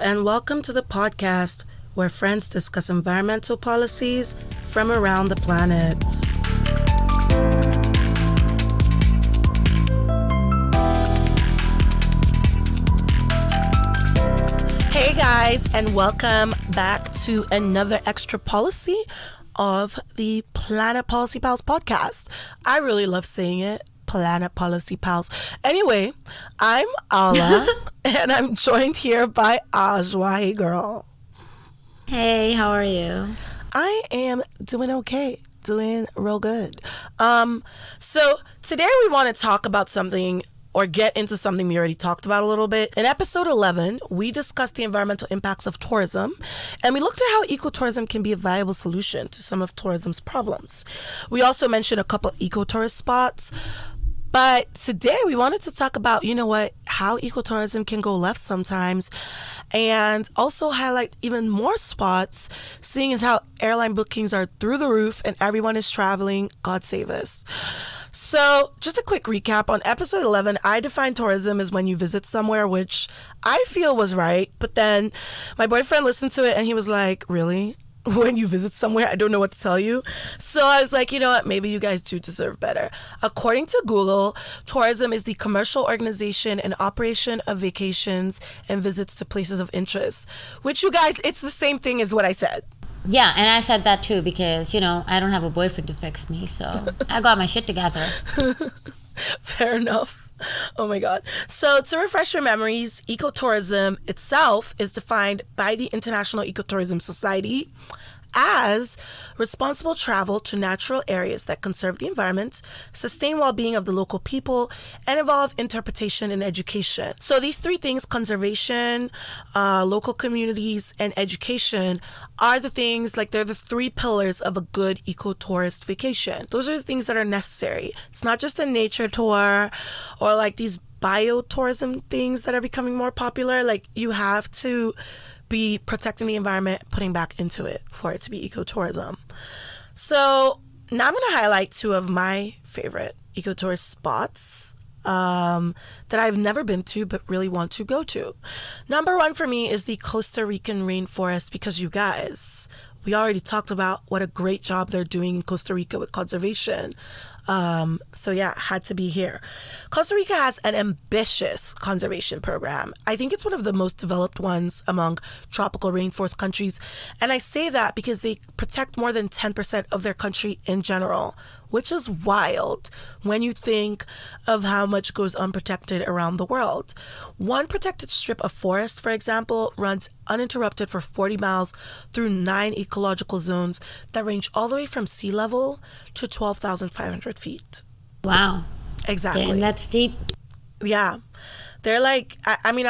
and welcome to the podcast where friends discuss environmental policies from around the planet. Hey guys, and welcome back to another extra policy of the Planet Policy Pals podcast. I really love saying it. Planet Policy Pals. Anyway, I'm Ala, and I'm joined here by Ajwa. Hey, girl. Hey, how are you? I am doing okay. Doing real good. So today we want to talk about something or get into something we already talked about a little bit. In episode 11, we discussed the environmental impacts of tourism, and we looked at how ecotourism can be a viable solution to some of tourism's problems. We also mentioned a couple ecotourist spots, but today we wanted to talk about, how ecotourism can go left sometimes, and also highlight even more spots, seeing as how airline bookings are through the roof and everyone is traveling. God save us. So just a quick recap. On episode 11, I defined tourism as when you visit somewhere, which I feel was right. But then my boyfriend listened to it and he was like, really? When you visit somewhere, I don't know what to tell you. So I was like, you know what? Maybe you guys do deserve better. According to Google, tourism is the commercial organization and operation of vacations and visits to places of interest, which you guys, it's the same thing as what I said. Yeah, and I said that too because, I don't have a boyfriend to fix me, so I got my shit together. Fair enough. Oh my God. So to refresh your memories, ecotourism itself is defined by the International Ecotourism Society as responsible travel to natural areas that conserve the environment, sustain well-being of the local people, and involve interpretation and education. So these three things, conservation, local communities, and education, are the things, they're the three pillars of a good ecotourist vacation. Those are the things that are necessary. It's not just a nature tour or these biotourism things that are becoming more popular. You have to be protecting the environment, putting back into it for it to be ecotourism. So now I'm going to highlight two of my favorite ecotourist spots that I've never been to but really want to go to. Number one for me is the Costa Rican rainforest, because you guys, we already talked about what a great job they're doing in Costa Rica with conservation. So yeah, had to be here. Costa Rica has an ambitious conservation program. I think it's one of the most developed ones among tropical rainforest countries. And I say that because they protect more than 10% of their country in general, which is wild when you think of how much goes unprotected around the world. One protected strip of forest, for example, runs uninterrupted for 40 miles through 9 ecological zones that range all the way from sea level to 12,500 feet. Wow. Exactly. Damn, that's deep. Yeah. They're I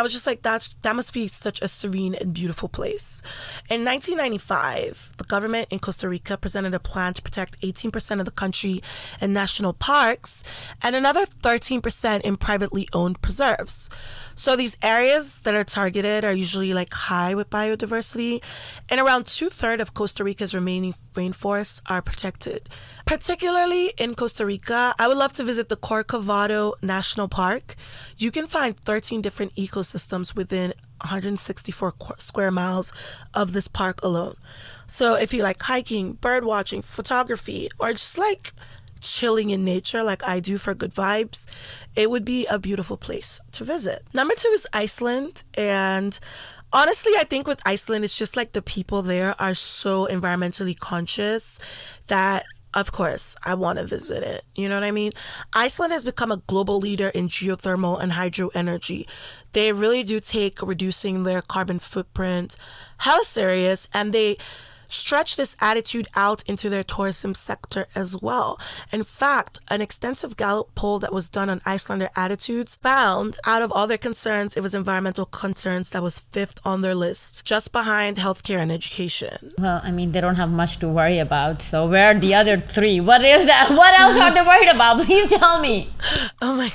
was just like, that must be such a serene and beautiful place. In 1995, the government in Costa Rica presented a plan to protect 18% of the country in national parks and another 13% in privately owned preserves. So these areas that are targeted are usually high with biodiversity, and around 2/3 of Costa Rica's remaining rainforests are protected. Particularly in Costa Rica, I would love to visit the Corcovado National Park. You can find 13 different ecosystems within 164 square miles of this park alone. So if you like hiking, bird watching, photography, or just chilling in nature like I do for good vibes, it would be a beautiful place to visit. Number 2 is Iceland, and honestly, I think with Iceland, it's just the people there are so environmentally conscious that, of course, I want to visit it. You know what I mean? Iceland has become a global leader in geothermal and hydro energy. They really do take reducing their carbon footprint hella serious, and they stretch this attitude out into their tourism sector as well. In fact, an extensive Gallup poll that was done on Icelander attitudes found out of all their concerns, it was environmental concerns that was 5th on their list, just behind healthcare and education. Well, they don't have much to worry about, so where are the other 3? What is that? What else are they worried about? Please tell me. Oh my,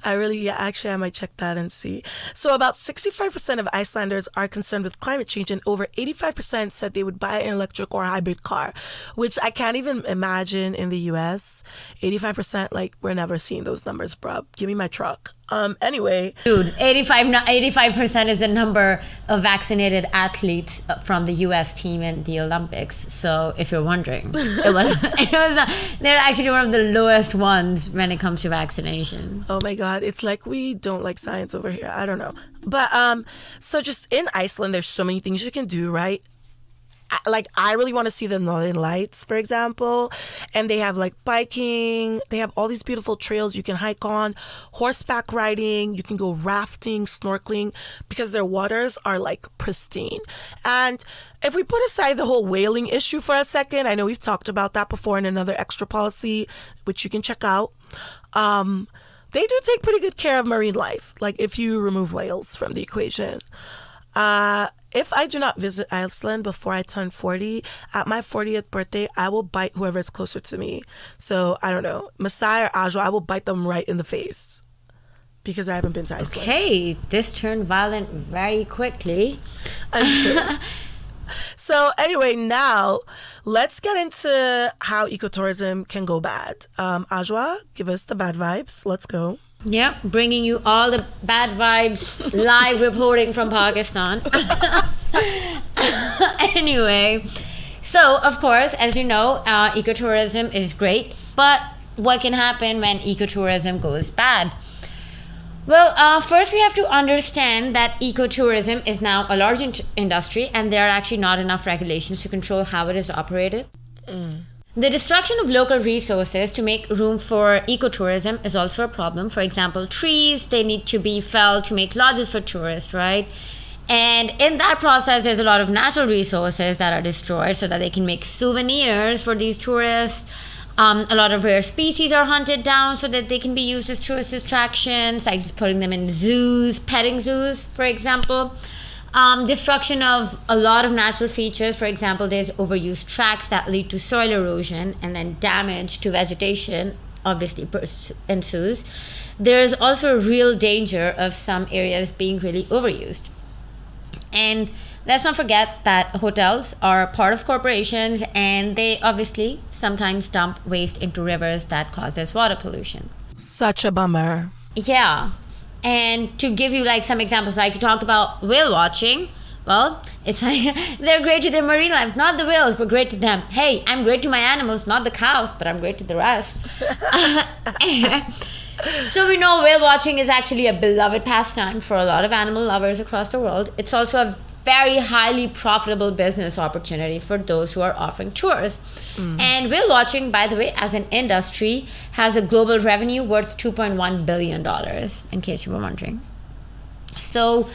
I might check that and see. So about 65% of Icelanders are concerned with climate change, and over 85% said they would buy buy an electric or hybrid car, which I can't even imagine in the US. 85%, like, we're never seeing those numbers, bruh. Give me my truck. Anyway. Dude, 85% is the number of vaccinated athletes from the US team in the Olympics. So if you're wondering, they're actually one of the lowest ones when it comes to vaccination. Oh my God. It's like we don't like science over here. I don't know. But so just in Iceland, there's so many things you can do, right? I really want to see the Northern Lights, for example. And they have like biking. They have all these beautiful trails you can hike on, horseback riding. You can go rafting, snorkeling, because their waters are like pristine. And if we put aside the whole whaling issue for a second, I know we've talked about that before in another extra policy, which you can check out. They do take pretty good care of marine life, like if you remove whales from the equation. If I do not visit Iceland before I turn 40, at my 40th birthday, I will bite whoever is closer to me. So, I don't know, Masai or Ajwa, I will bite them right in the face because I haven't been to Iceland. Okay, this turned violent very quickly. So anyway, now let's get into how ecotourism can go bad. Ajwa, give us the bad vibes. Let's go. Yep, bringing you all the bad vibes, live reporting from Pakistan. Anyway, so of course, as you know, ecotourism is great, but what can happen when ecotourism goes bad? Well, first we have to understand that ecotourism is now a large industry and there are actually not enough regulations to control how it is operated. The destruction of local resources to make room for ecotourism is also a problem. For example, trees, they need to be felled to make lodges for tourists, right? And in that process, there's a lot of natural resources that are destroyed so that they can make souvenirs for these tourists. A lot of rare species are hunted down so that they can be used as tourist attractions, like just putting them in zoos, petting zoos, for example. Destruction of a lot of natural features. For example, there's overused tracks that lead to soil erosion, and then damage to vegetation obviously ensues. There's also a real danger of some areas being really overused. And let's not forget that hotels are part of corporations, and they obviously sometimes dump waste into rivers that causes water pollution. Such a bummer. Yeah. And to give you like some examples, like you talked about whale watching. Well, it's like they're great to their marine life, not the whales, but great to them. Hey, I'm great to my animals, not the cows, but I'm great to the rest. So we know whale watching is actually a beloved pastime for a lot of animal lovers across the world. It's also a very highly profitable business opportunity for those who are offering tours. And whale watching, by the way, as an industry, has a global revenue worth $2.1 billion, in case you were wondering. So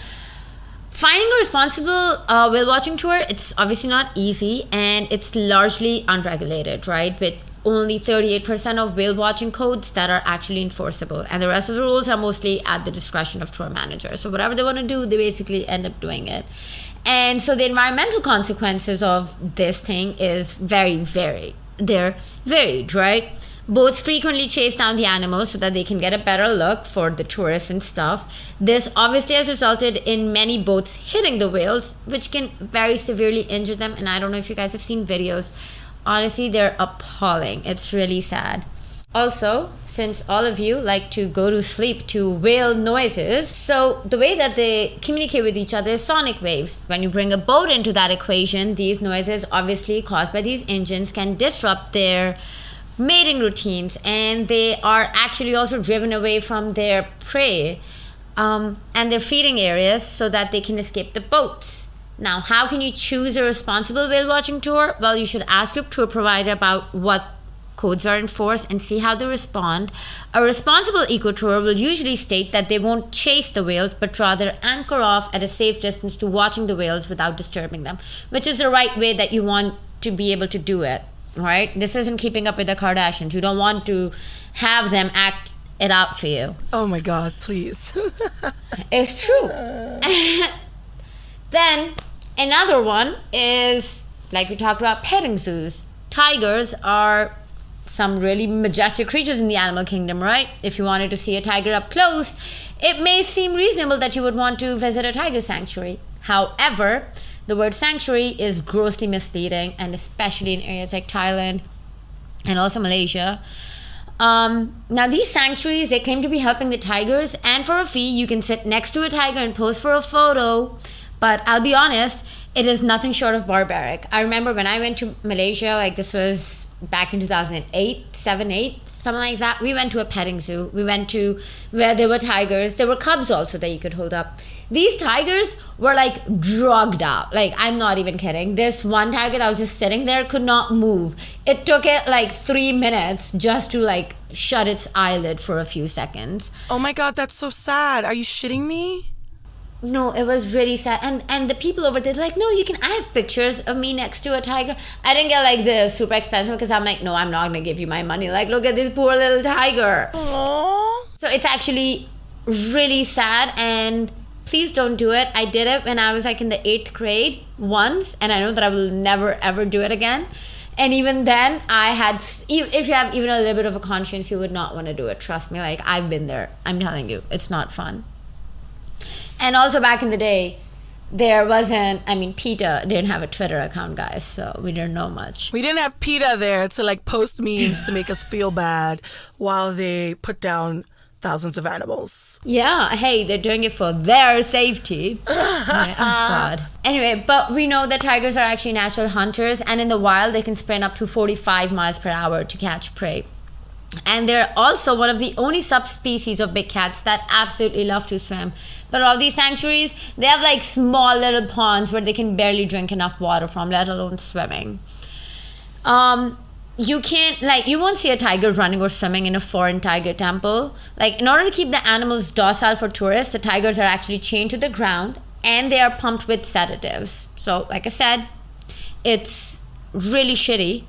finding a responsible whale watching tour, it's obviously not easy, and it's largely unregulated, right? With only 38% of whale watching codes that are actually enforceable, and the rest of the rules are mostly at the discretion of tour managers. So whatever they want to do, they basically end up doing it. And so the environmental consequences of this thing is they're varied, right? Boats frequently chase down the animals so that they can get a better look for the tourists and stuff. This obviously has resulted in many boats hitting the whales, which can very severely injure them. And I don't know if you guys have seen videos. Honestly, they're appalling. It's really sad. Also, since all of you like to go to sleep to whale noises, so the way that they communicate with each other is sonic waves. When you bring a boat into that equation, these noises, obviously caused by these engines, can disrupt their mating routines, and they are actually also driven away from their prey and their feeding areas so that they can escape the boats. Now, how can you choose a responsible whale watching tour? Well, you should ask your tour provider about what codes are enforced and see how they respond. A responsible eco-tour will usually state that they won't chase the whales, but rather anchor off at a safe distance to watching the whales without disturbing them, which is the right way that you want to be able to do it, right? This isn't Keeping Up with the Kardashians. You don't want to have them act it out for you. Oh my God, please. It's true. Then another one is, like we talked about, petting zoos. Tigers are some really majestic creatures in the animal kingdom, right? If you wanted to see a tiger up close, it may seem reasonable that you would want to visit a tiger sanctuary. However, the word sanctuary is grossly misleading, and especially in areas like Thailand and also Malaysia. Now these sanctuaries, they claim to be helping the tigers, and for a fee you can sit next to a tiger and pose for a photo. But I'll be honest, it is nothing short of barbaric. I remember when I went to Malaysia, like this was back in 2008, 7, 8, something like that. We went to a petting zoo. We went to where there were tigers. There were cubs also that you could hold up. These tigers were like drugged out. Like, I'm not even kidding. This one tiger that was just sitting there could not move. It took it like 3 minutes just to like shut its eyelid for a few seconds. Oh my God, that's so sad. Are you shitting me? No, it was really sad. And the people over there, like, no, you can, I have pictures of me next to a tiger. I didn't get like the super expensive because I'm like, no, I'm not going to give you my money. Like, look at this poor little tiger. Aww. So it's actually really sad, and please don't do it. I did it when I was like in the 8th grade once, and I know that I will never ever do it again. And even then, I had, if you have even a little bit of a conscience, you would not want to do it. Trust me, like, I've been there. I'm telling you, it's not fun. And also back in the day, there wasn't, I mean, PETA didn't have a Twitter account, guys, so we didn't know much. We didn't have PETA there to like post memes to make us feel bad while they put down thousands of animals. Yeah, hey, they're doing it for their safety. Oh God. Anyway, but we know that tigers are actually natural hunters, and in the wild, they can sprint up to 45 miles per hour to catch prey. And they're also one of the only subspecies of big cats that absolutely love to swim. But all these sanctuaries, they have like small little ponds where they can barely drink enough water from, let alone swimming. You can't, like, you won't see a tiger running or swimming in a foreign tiger temple. Like, in order to keep the animals docile for tourists, the tigers are actually chained to the ground and they are pumped with sedatives. So, like I said, it's really shitty.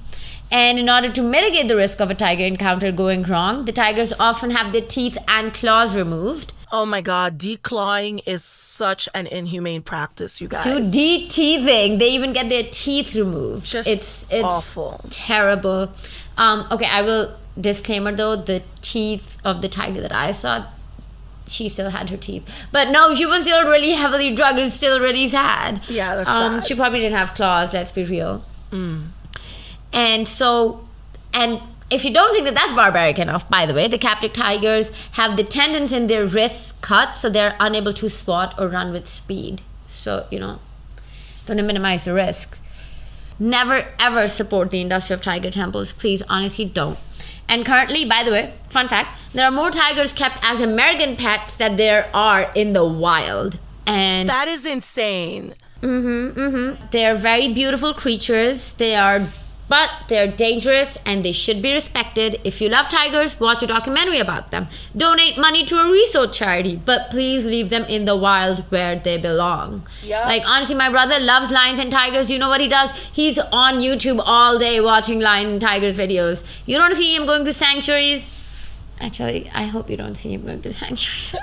And in order to mitigate the risk of a tiger encounter going wrong, the tigers often have their teeth and claws removed. Oh my God, declawing is such an inhumane practice, you guys. Dude, de-teething. They even get their teeth removed. Just it's awful. Terrible. Okay, I will disclaimer though, the teeth of the tiger that I saw, she still had her teeth. But no, she was still really heavily drugged. It's still really sad. Yeah, that's sad. She probably didn't have claws, let's be real. And so, and if you don't think that that's barbaric enough, by the way, the captive tigers have the tendons in their wrists cut so they're unable to spot or run with speed. So, you know, going to minimize the risks. Never ever support the industry of tiger temples. Please, honestly, don't. And currently, by the way, fun fact, there are more tigers kept as American pets than there are in the wild. And that is insane. They're very beautiful creatures. But they're dangerous and they should be respected. If you love tigers, watch a documentary about them. Donate money to a research charity, but please leave them in the wild where they belong. Yep. Like, honestly, my brother loves lions and tigers. You know what he does? He's on YouTube all day watching lion and tigers videos. You don't see him going to sanctuaries. Actually, I hope you don't see him going to sanctuaries.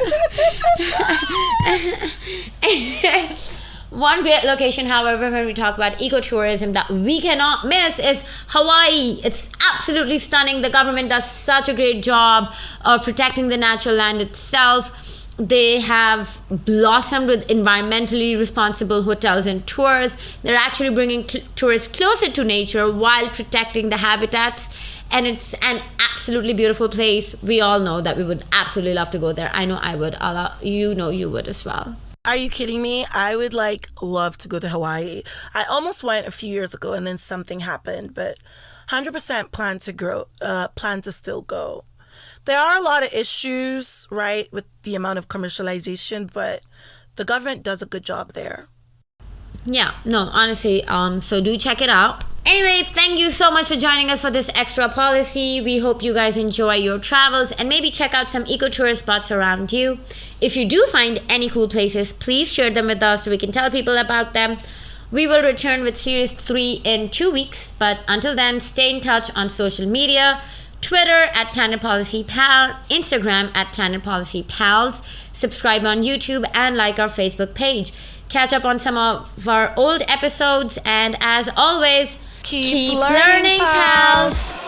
One great location, however, when we talk about ecotourism that we cannot miss is Hawaii. It's absolutely stunning. The government does such a great job of protecting the natural land itself. They have blossomed with environmentally responsible hotels and tours. They're actually bringing tourists closer to nature while protecting the habitats. And it's an absolutely beautiful place. We all know that we would absolutely love to go there. I know I would. You know you would as well. Are you kidding me? I would love to go to Hawaii. I almost went a few years ago and then something happened, but 100% plan to still go. There are a lot of issues, right, with the amount of commercialization, but the government does a good job there. Yeah, no, honestly, so do check it out. Anyway, thank you so much for joining us for this extra policy. We hope you guys enjoy your travels and maybe check out some ecotourist spots around you. If you do find any cool places, please share them with us so we can tell people about them. We will return with Series 3 in 2 weeks, but until then, stay in touch on social media. Twitter at Planet Policy Pal, Instagram at Planet Policy Pals, subscribe on YouTube and like our Facebook page. Catch up on some of our old episodes, and as always, keep learning, pals.